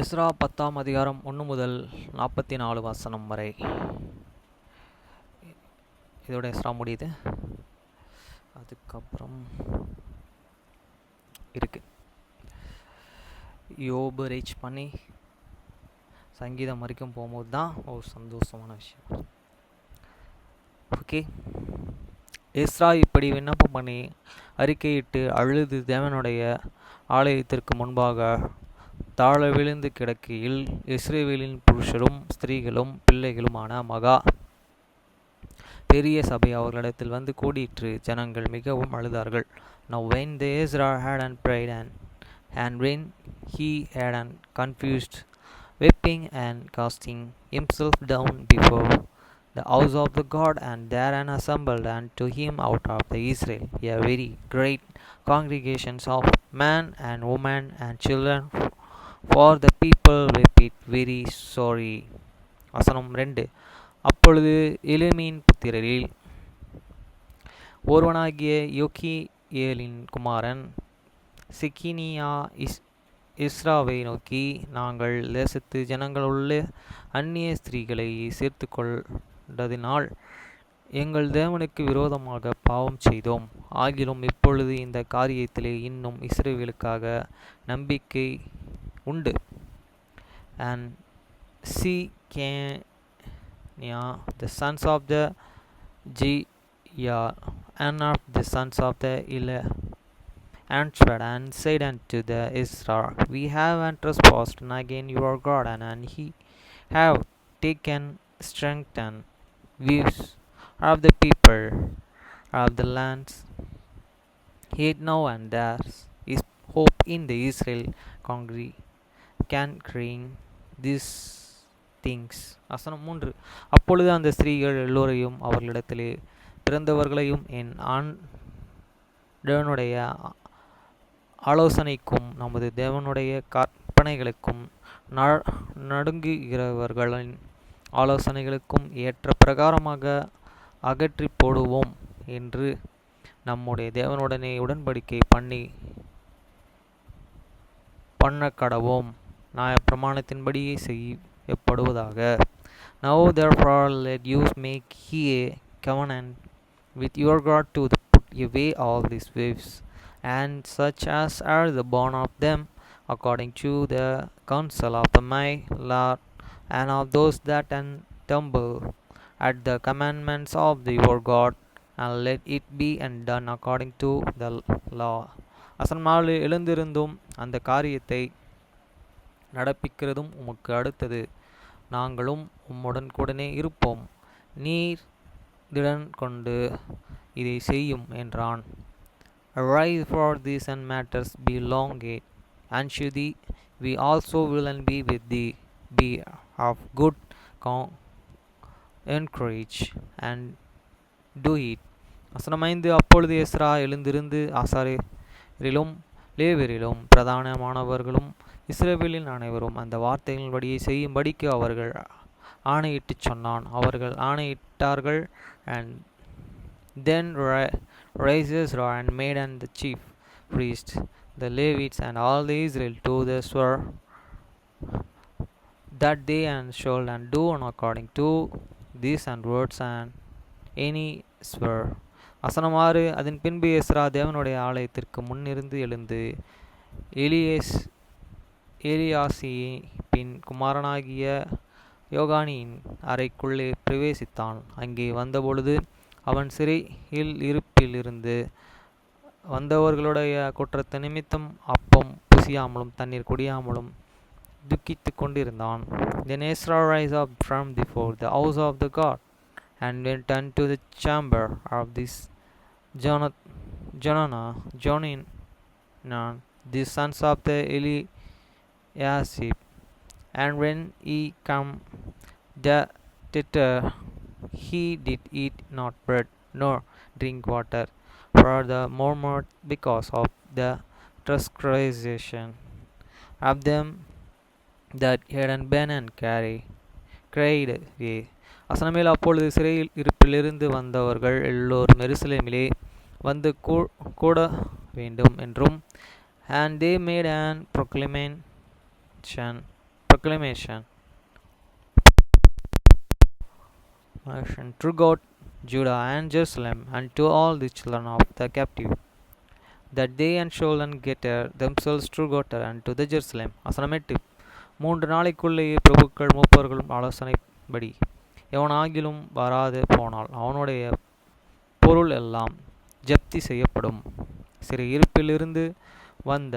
Ezra 10ஆம் அதிகாரம் 1 முதல் 44 வசனம் வரை இதோட எஸ்ரா முடியுது. அதுக்கப்புறம் இருக்கு யோபு ரீச் பண்ணி சங்கீதம் வரைக்கும் போகும்போது தான் ஒரு சந்தோஷமான விஷயம். ஓகே, எஸ்ரா இப்படி விண்ணப்பம் பண்ணி அறிக்கையிட்டு அழுது தேவனுடைய ஆலயத்திற்கு முன்பாக தாழ விழுந்து கிடக்கையில் இஸ்ரவேலின் புருஷரும் ஸ்திரீகளும் பிள்ளைகளுமான மகா பெரிய சபை அவர்களிடத்தில் வந்து கூடிற்று. ஜனங்கள் மிகவும் அழுதார்கள். Now when the Ezra had and prayed and when he had and confused, weeping and casting himself down before the house of the God, and there and assembled unto him out of the Israel a very great congregations of men and women and children, for the people wept very sorry. வசனம் 2. அப்பொழுது எலிமின் புத்திரரில் ஒருவனாகிய யோக்கியேலின் குமாரன் செக்கினியா எஸ்ராவை நோக்கி, நாங்கள் தேசத்து ஜனங்களுள்ள அந்நிய ஸ்திரீகளை சேர்த்து கொண்டதினால் எங்கள் தேவனுக்கு விரோதமாக பாவம் செய்தோம். ஆகிலும் இப்பொழுது இந்த காரியத்திலே இன்னும் இஸ்ரவேலுக்காக நம்பிக்கை உண்டு. And the sons of the Jeiel and of the sons of the answered and said unto the Ezra, we have trespassed against your God, and he have taken strength and views of the people of the lands. Yet now and there is hope in the Israel conquering these things. வசனம் 3. அப்பொழுது அந்த ஸ்திரீகள் எல்லோரையும் அவர்களிடத்திலே பிறந்தவர்களையும் என் ஆண்டவனுடைய ஆலோசனைக்கும் நமது தேவனுடைய கற்பனைகளுக்கும் நடுங்குகிறவர்களின் ஆலோசனைகளுக்கும் ஏற்ற பிரகாரமாக அகற்றி போடுவோம் என்று நம்முடைய தேவனுடனே உடன்படிக்கை பண்ண கடவோம். நியாயப்பிரமாணத்தின்படியே செய்யப்படுவதாக. Now therefore let you make ye a covenant with your God to put away all these waves, and such as are the born of them, according to the counsel of my Lord, and of those that tumble at the commandments of your God, and let it be done according to the law. வசனம் 4. எழுந்திருந்தும் அந்த காரியத்தை நடப்பிக்கிறதும் உமக்கு அடுத்தது. நாங்களும் உம்முடன் கூடனே இருப்போம். நீர் திடன் கொண்டு இதை செய்யும் என்றான். Arise, for these and matters belong it unto thee. We also will and be with thee. Be of good encourage and do it. வசனம் 5. அப்பொழுது எஸ்ரா எழுந்திருந்து ஆசாரியரிலும் லேவியரிலும் பிரதானமானவர்களும் இஸ்ரவேலின் அனைவரும் அந்த வார்த்தைகளின்படியே செய்யும்படிக்கு அவர்கள் ஆணையிட்டு சொன்னான். அவர்கள் ஆணையிட்டார்கள். And then raised Ezra and made and the chief priests, the Levites, and all the Israel to the swear that they and should and do according to these and words and any swear. வசனம் 6. அதன் பின்பு Ezra தேவனுடைய ஆலயத்திற்கு முன்னிருந்து எழுந்து எலியாசிபின் குமாரனாகிய யோகானியின் அறைக்குள்ளே பிரவேசித்தான். அங்கே வந்தபொழுது அவன் சிறையில் இருப்பிலிருந்து வந்தவர்களுடைய குற்றத்தை நிமித்தம் அப்பம் புசியாமலும் தண்ணீர் குடியாமலும் துக்கித்து கொண்டிருந்தான். Then Ezra rose up from before the house of the God, and went unto the chamber of this Johanan, the sons of the Eliashib. And when he come thither, he did eat not bread nor drink water, for the murmured because of the transgression of them that had been and cried away. வசனமேல். அப்பொழுது சிறையில் இருப்பிலிருந்து வந்தவர்கள் எல்லோரும் எருசலேமிலே வந்து கூட வேண்டும் என்றும், and they made an proclamation proclamation throughout Judah and Jerusalem, and to all the children of the captive, that they and children gather themselves together unto the Jerusalem. வசனம் 8. 3 நாளைக்குள்ளேயே பிரபுக்கள் மூப்பர்களும் ஆலோசனைப்படி எவனாகிலும் வராது போனால் அவனுடைய பொருள் எல்லாம் ஜப்தி செய்யப்படும். சிறு இருப்பிலிருந்து வந்த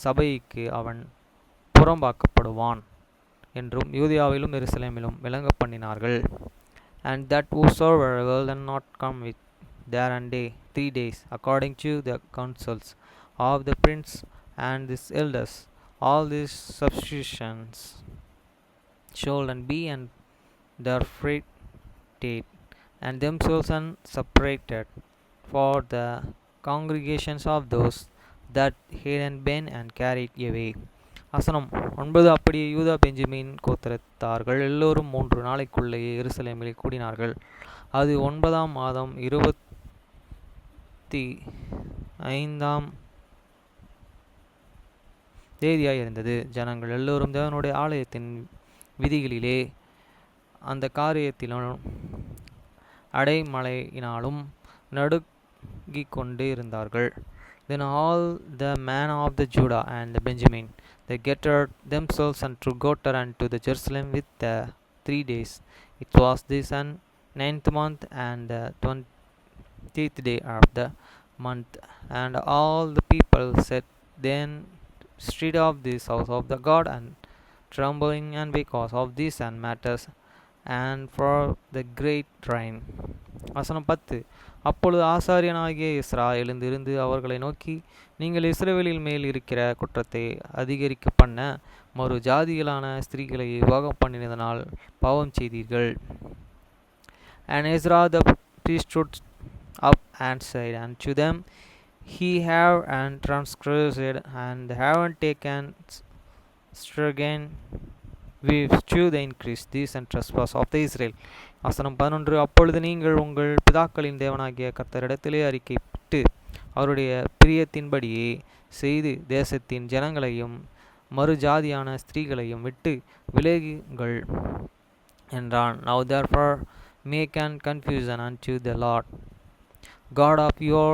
சபைக்கு அவன் புறம்பாக்கப்படுவான் என்றும் யூதியாவிலும் எருசலேமிலும் விளங்க பண்ணினார்கள். And that whosoever will not come with there and day 3 days, according to the counsels of the prince and his elders, all these substitutions shall be and their freight and themselves separated for the congregations of those that had been and carried away. வசனம் 9. அப்படியே யூதா Benjamin கோத்திரத்தார்கள் எல்லோரும் 3 நாளைக்குள்ளேயே எருசலேமில் கூடினார்கள். அது 9ஆம் மாதம் 25ஆம் தேதியாய் இருந்தது. ஜனங்கள் எல்லோரும் தேவனுடைய ஆலயத்தின் விதிகளிலே அந்த காரியத்திலும் அடைமழையினாலும் நடுங்கிக் கொண்டு இருந்தார்கள். Then all the men of the Judah and the Benjamin, they gathered themselves together unto the Jerusalem with the 3 days. It was this 9th month and the 20th day of the month. And all the people sat then street of this house of the God, and trembling and because of these and matters, and for the great rain. வசனம் 10. அப்பொழுது ஆசாரியனாகிய Ezra எழுந்திருந்து அவர்களை நோக்கி, நீங்கள் இஸ்ரவேலின் மேல் இருக்கிற குற்றத்தை அதிகரிக்க பண்ண மறு ஜாதிகளான ஸ்திரீகளை விவாகம் பண்ணினதனால் பாவம் செய்தீர்கள். And Ezra the priest stood up and said unto them, He have and transgressed and haven't taken stricken with to the increase this and trespass of the Israel. வசனம் 11. அப்பொழுது நீங்கள் உங்கள் பிதாக்களின் தேவனாகிய கர்த்தரிடத்திலே அறிக்கையிட்டு அவருடைய பிரியத்தின்படியே செய்து தேசத்தின் ஜனங்களையும் மறு ஜாதியான ஸ்திரீகளையும் விட்டு விலகுங்கள் என்றான். Now therefore make an confusion unto the Lord God of your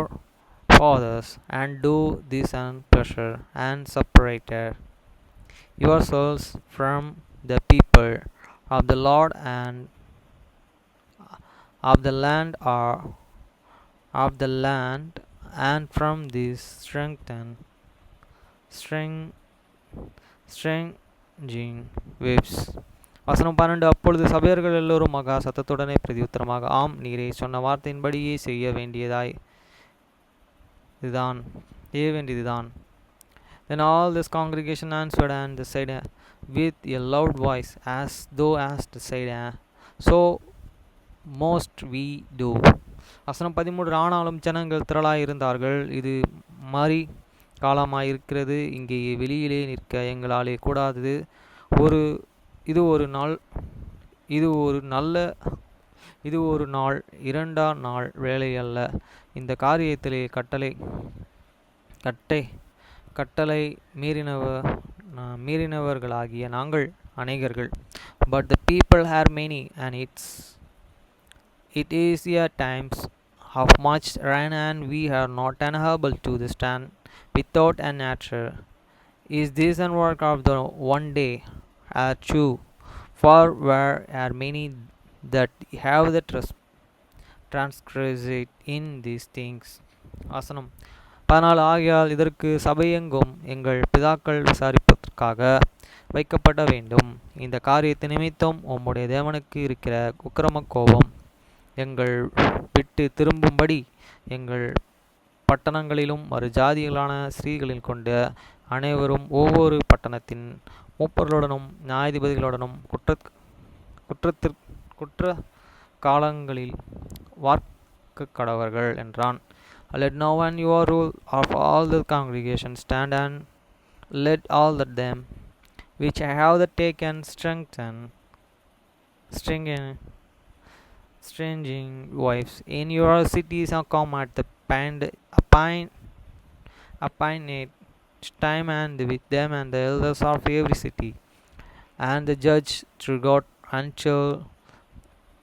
fathers, and do this and pleasure, and separate yourselves from the people of the Lord and of the land and from these stranging waves. வசனம் 12. அப்பொழுது சபையர்கள் எல்லோரும் மகா சத்தத்துடனே பிரதியுத்தரமாக, ஆம், நீரே சொன்ன வார்த்தையின்படியே செய்ய வேண்டியதுதான். Then all this congregation answered and said with a loud voice, as though asked, said, so most we do. வசனம் 13. ஆனாலும் ஜனங்கள் திரளாய் இருந்தார்கள். இது மறி காலமாயிருக்கிறது, இங்கே வெளியிலே நிற்க எங்களாலே கூடாதது. இது ஒரு நாள் 2ஆம் நாள் வேலையல்ல. இந்த காரியத்திலே கட்டளை மீறினவர்களாகிய நாங்கள் அநேகர்கள். But the people are many, and it is a times of much rain, and we are not unable to stand without an nature. Is this an work of the one day or two? For where are many that have the transgressed in these things. வசனம் 14. ஆகையால் இதற்கு சபையெங்கும் எங்கள் பிதாக்கள் விசாரிப்பதற்காக வைக்கப்பட வேண்டும். இந்த காரியத்தை நிமித்தம் உம்முடைய தேவனுக்கு இருக்கிற உக்கிரம கோபம் எங்கள் விட்டு திரும்பும்படி எங்கள் பட்டணங்களிலும் மறு ஜாதிகளான ஸ்திரீகளில் கொண்ட அனைவரும் ஒவ்வொரு பட்டணத்தின் மூப்பர்களுடனும் நியாயாதிபதிகளுடனும் குற்ற காலங்களில் வார்க்க கடவர்கள் என்றான். Let now and your rule of all the congregation stand, and let all that them which have the taken stranging wives in your cities come at the appointed time, and with them and the elders of every city, and the judge through God until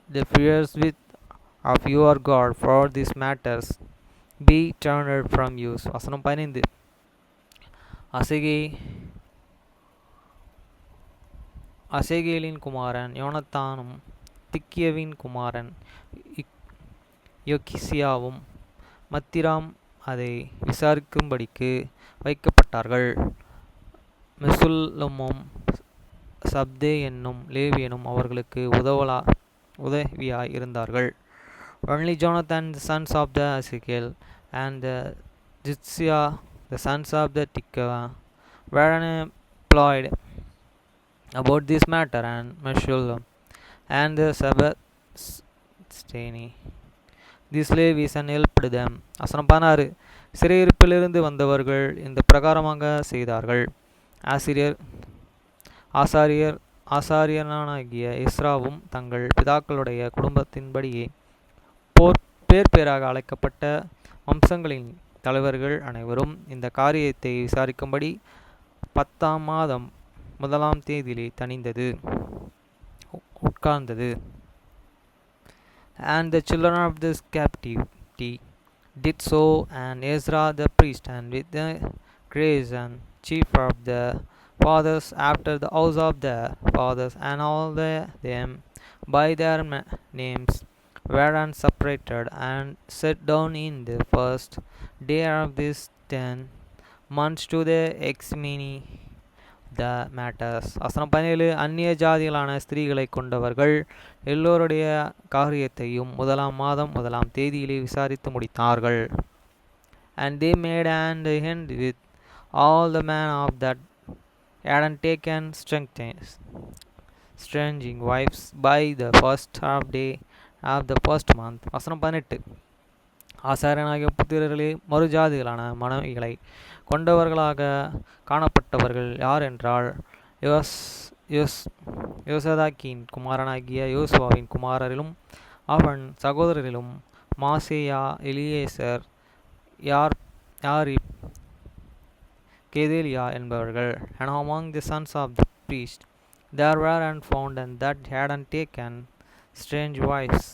the fears with of your God for these matters be turned from you. வசனம் 15. அசேகேலின் குமாரன் யோனத்தானும் திக்கியவின் குமாரன் யோகிசியாவும் மத்திராம் அதை விசாரிக்கும்படிக்கு வைக்கப்பட்டார்கள். மெசுல்லமும் சப்தே என்னும் லேவியனும் அவர்களுக்கு உதவியாய் இருந்தார்கள். Only Jonathan, the sons of the Asahel, and the Jitsia, the sons of the Tikva, were employed about this matter, and Meshullam, and the Sabbathstani, these Levies, and helped them. வசனம் 16. சிறையிருப்பிலிருந்து வந்தவர்கள் இந்த பிரகாரமாக செய்தார்கள். ஆசாரியனாகிய எஸ்ராவும் தங்கள் பிதாக்களுடைய குடும்பத்தின்படியே பேர் பேராக அழைக்கப்பட்ட வம்சங்களின் தலைவர்கள் அனைவரும் இந்த காரியத்தை விசாரிக்கும்படி 10ஆம் மாதம் 1ஆம் தேதியிலே உட்கார்ந்தது. And the children of this captivity did so, and Ezra the priest, and with the grace and chief of the fathers after the house of the fathers, and all them by their names, were separated and set down in the first day of this 10 months to the examine the matters. வசனம் 17. அந்நிய ஜாதிகளான ஸ்திரீகளை கொண்டவர்கள் எல்லோருடைய காரியத்தையும் 1ஆம் மாதம் 1ஆம் தேதியிலே விசாரித்து முடித்தார்கள். And they made an end with all the men of that had taken stranging wives by the first half day of the first month. வசனம் 18. ஆசாரியனாகிய புத்திரர்களே மறுஜாதிகளான மனைவிகளை கொண்டவர்களாக காணப்பட்டவர்கள் யார் என்றால், யோசதாக்கின் குமாரனாகிய யோசுவாவின் குமாரரிலும் அவன் சகோதரரிலும் மாசேயா, எலியேசர், யாரிப், கெதேலியா என்பவர்கள். And among the sons of the priest there were and found and that hadn't taken strange wives,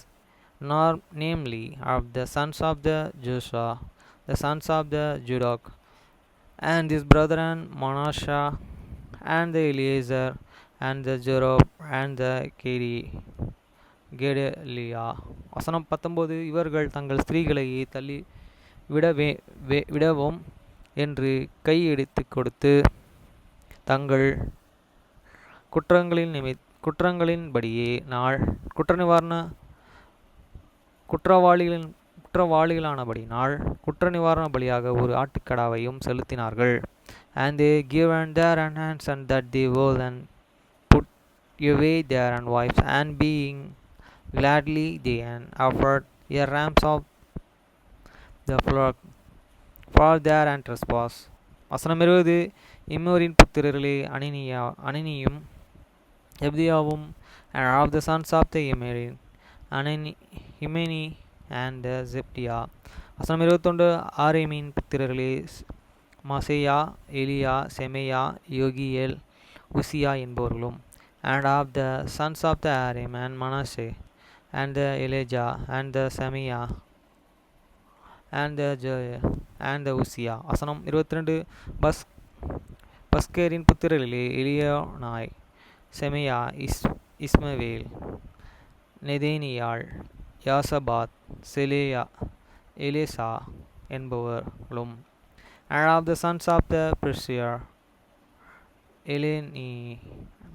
nor namely of the sons of the Joshua, the sons of the Judok, and his brethren Manasseh, and the Eliezer, and the Jerob, and the கெடலியா. வசனம் 19. இவர்கள் தங்கள் ஸ்திரீகளையே தள்ளி விடவும் என்று கை எடுத்து கொடுத்து தங்கள் குற்றங்களின்படியே குற்றவாளிகளானபடினால் குற்ற நிவாரண பலியாக ஒரு ஆட்டுக்கடாவையும் செலுத்தினார்கள். And they given their hands and that they would and put away their wives, and being gladly they offered a rams of the flock for their trespass. வசனம் 20. இம்மோரின் புத்திரர்களே அனினியும் எப்தியாவும், and of the sons of the Imerin, Himeni and Zebdiya. வசனம் 21. ஆரேமின் புத்திரர்களே மாசேயா, எலியா, செமையா, யோகியேல், உசியா என்பவர்களும். And of the sons of the Aram, and Manasseh, and the Elijah, and the Semiah, and the Joel, and the Usia. வசனம் 22. பஸ்கேரின் புத்திரர்களே எலியோனாய், செமையா, இஸ்மவேல், நெதேனியாள், யாசபாத், செலேயா, எலேசா என்பவர்களும். And of the sons of the Persia, Eleni,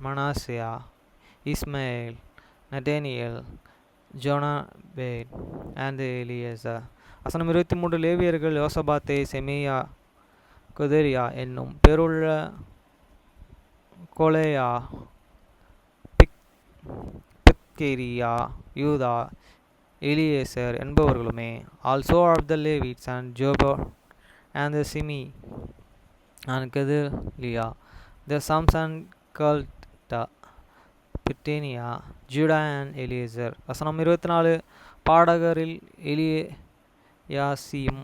Manasseh, Ismael, Nathaniel, Jonabed, and Eliezer. வசனம் 23. லேவியர்கள் யோசபாத்தை, செமேயா, கொதேரியா என்னும் பேருள்ள கோலேயா, பெத்கேரியா, யூதா, Eliezer என்பவர்களுமே. Also of the Levites, and Jobab, and the Simi, and Gedaliah, the Samson, Kalta, Pitania, Judah, and Eliezer. வசனம் 24. பாடகரில் எலியாசியும்,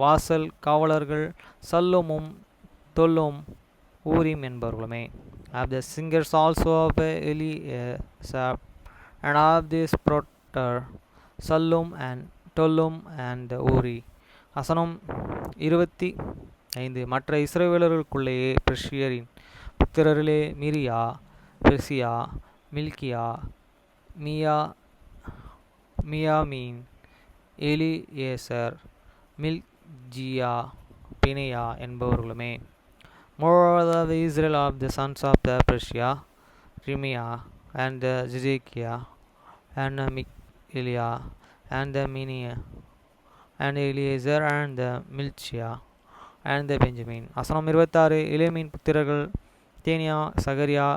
வாசல் காவலர்கள் சல்லூமும் தொல்லும் ஊரீம் என்பவர்களுமே. Of the singers also of Eliasaph, and of this Proter, Sallum and Tollum and Uri. வசனம் 25. மற்ற இஸ்ரவேலர்களுக்குள்ளேயே பெர்ஷியரின் புத்திரரிலே மிரியா, பெர்சியா, மில்கியா, மியா, மியாமீன், எலியேசர், மில்ஜியா, பிணையா என்பவர்களுமே. Moreover, the Israel of the sons of the Persia, Rimia, and the Zedekiah, and the Michaliah, and the Minia, and Eliezer, and the Milchia, and the Benjamin. வசனம் 26. இலேமின் புத்திரர்கள் தேனியா, சகரியா,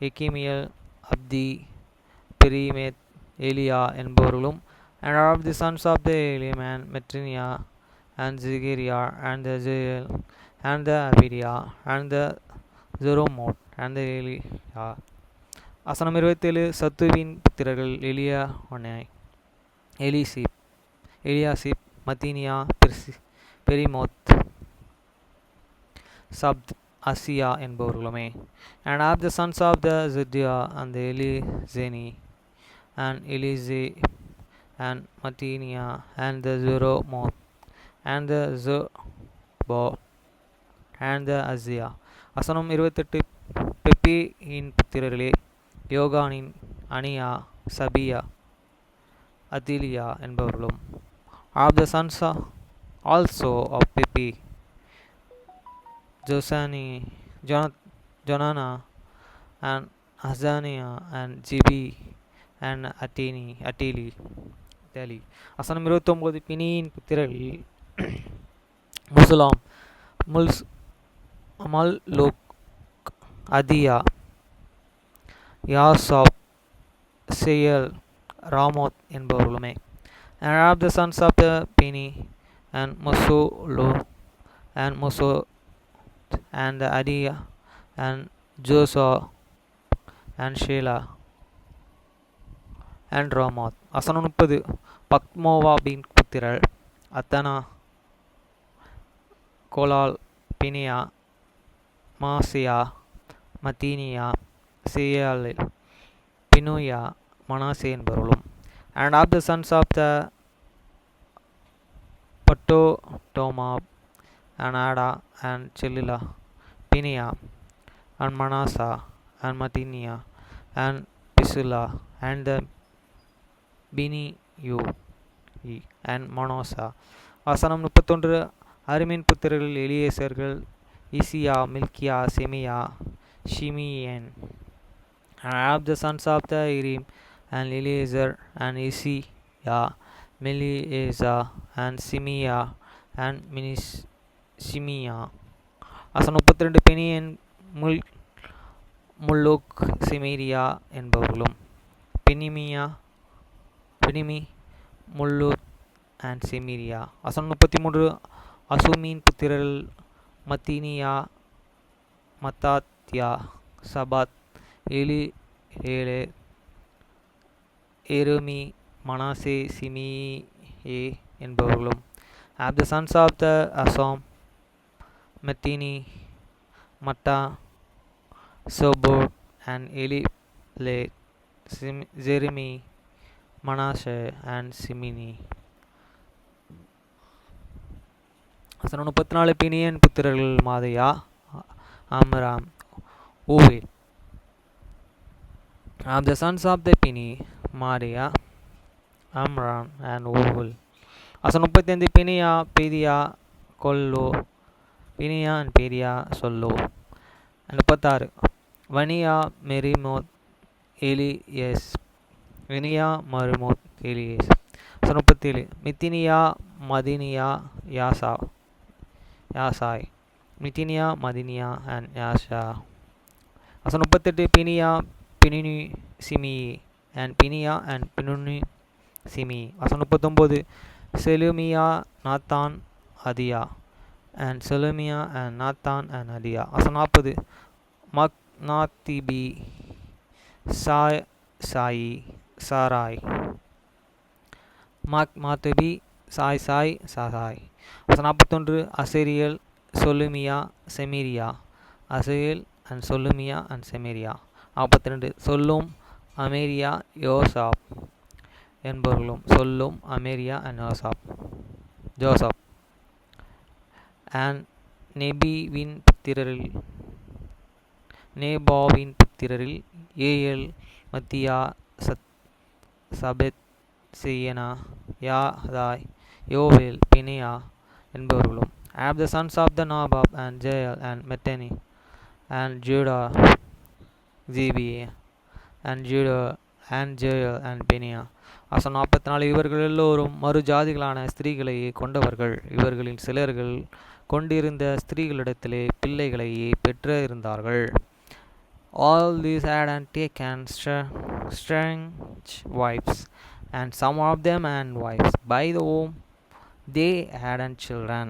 எக்கிமியல், அப்தி, பெரிமேத், எலியா என்பவர்களும். And of the sons of the Eliman, Metrinia, and Zechariah, and the Jeiel, and the Abidia, and the Zeromot, and the Elia. வசனம் 27. சத்துவின் புத்திரர்கள் எலியாஹோனாய், Eliashib, மத்தீனியா, பெரிமோத், Sapt, Asiya என்பவர்களுமே. And of the sons of the Zedia, and the Elizeni, and Elize, and Mattinia, and the Zeromoth, and the Zebo, and the Azia. வசனம் 28. பெப்பியின் புத்திரர்களே யோகானின், அனியா, சபியா, அதிலியா என்பவர்களும். Of the sons also of Peppi, Jonana, and Azania, and Jibi, and Atili. வசனம் 29. பினியின் புத்திரர்கள் முசுலாம், மல்லூக், அதியா, யாசாப், செயல், Ramoth என்பவர்களுமே. And of the sons of the Pini, and Mosolo, and Mosot, and Adia, and Joshua, and Shelah, and Ramoth. வசனம் 30. பக்மோவாபின் புத்திரர் அத்தனா, கோலால், பினியா, மாசியா, மத்தீனியா, சியால், பினுயா, மனாசே என்பவர்களும். And of the sons of the Patotomab, and Ada, and Chelila, Pinia, and Manasseh, and Mattinia, and Pisula, and the Biniyu, and Manasseh. வசனம் 31. அருமின் புத்திரர்கள் எலியேசர்கள் Isiya, மில்கியா, செமியா, ஷிமியன். And of the sons of the Irim, and Eliezer, and Isiya, Meliezer, and Simea, and Shimea. வசனம் 32. Pinion, முல்லூக், செமீரியா என்பவர்களும். பெனிமி, முல்லூத், and செமீரியா. வசனம் 33. அசுமீன் புத்திரர்கள் மத்தீனியா, மத்தாத்தியா, சபாத், ஏலே, எருமி, மனாசே, சிமியே என்பவர்களும். Of the sons of the Asam, Mattini, Matta, Sobot, and Elile, Jeremy, Manasseh, and Simini. வசனம் 34. Pinion புத்திரர்கள் மாதையா, Amram, ஊவேல். Of the sons of the Pini, Maria, Amram, and Uvul. வசனம் 35. பினியா, பேதியா, கொல்லோ, பினியா, and பேதியா, சொல்லோ. 36. வனியா, மெரிமோத், எலியேஸ், வினியா, மருமோத், எலியேஸ். வசனம் 37. மித்தினியா, மதினியா, யாசாய், மித்தினியா, மதினியா, and யாஷா. வசனம் 38. பினியா, பினினி, சிமி, and பினியா, and பினுனி, சிமி. வசனம் 39. செலுமியா, நாத்தான், அதியா, and செலுமியா, and நாத்தான், and அதியா. வசனம் 40. மக்னாத்திபி, சாய், சாராய், மாத்தபி, சாய், வசனம் 41. அசேரியல், சொலுமியா, செமீரியா, அசேல், அண்ட் சொல்லுமியா அண்ட் செமேரியா. 42 சொல்லும் அமேரியா யோசாப் என்பவர்களும். சொல்லும் அமேரியா அண்ட் ஜோசாப் அண்ட் நேபாவின் புத்திரரில் ஏயல், மத்தியா, சபெத், செய்யனா, யாதாய், யோவேல், பினியா என்பவர்களும். Ab the sons of the Nabab and Jael and Methani and Judah, Zebia and Judah and Jael and Benia. 44 இவர்கள் எல்லோரும் மறு ஜாதிகளான ஸ்திரீகளையே கொண்டவர்கள். இவர்களில் சிலர்கள் கொண்டிருந்த ஸ்திரீகளிடத்திலே பிள்ளைகளையே பெற்று இருந்தார்கள். All these had taken strange wives, and some of them and wives by whom they had children.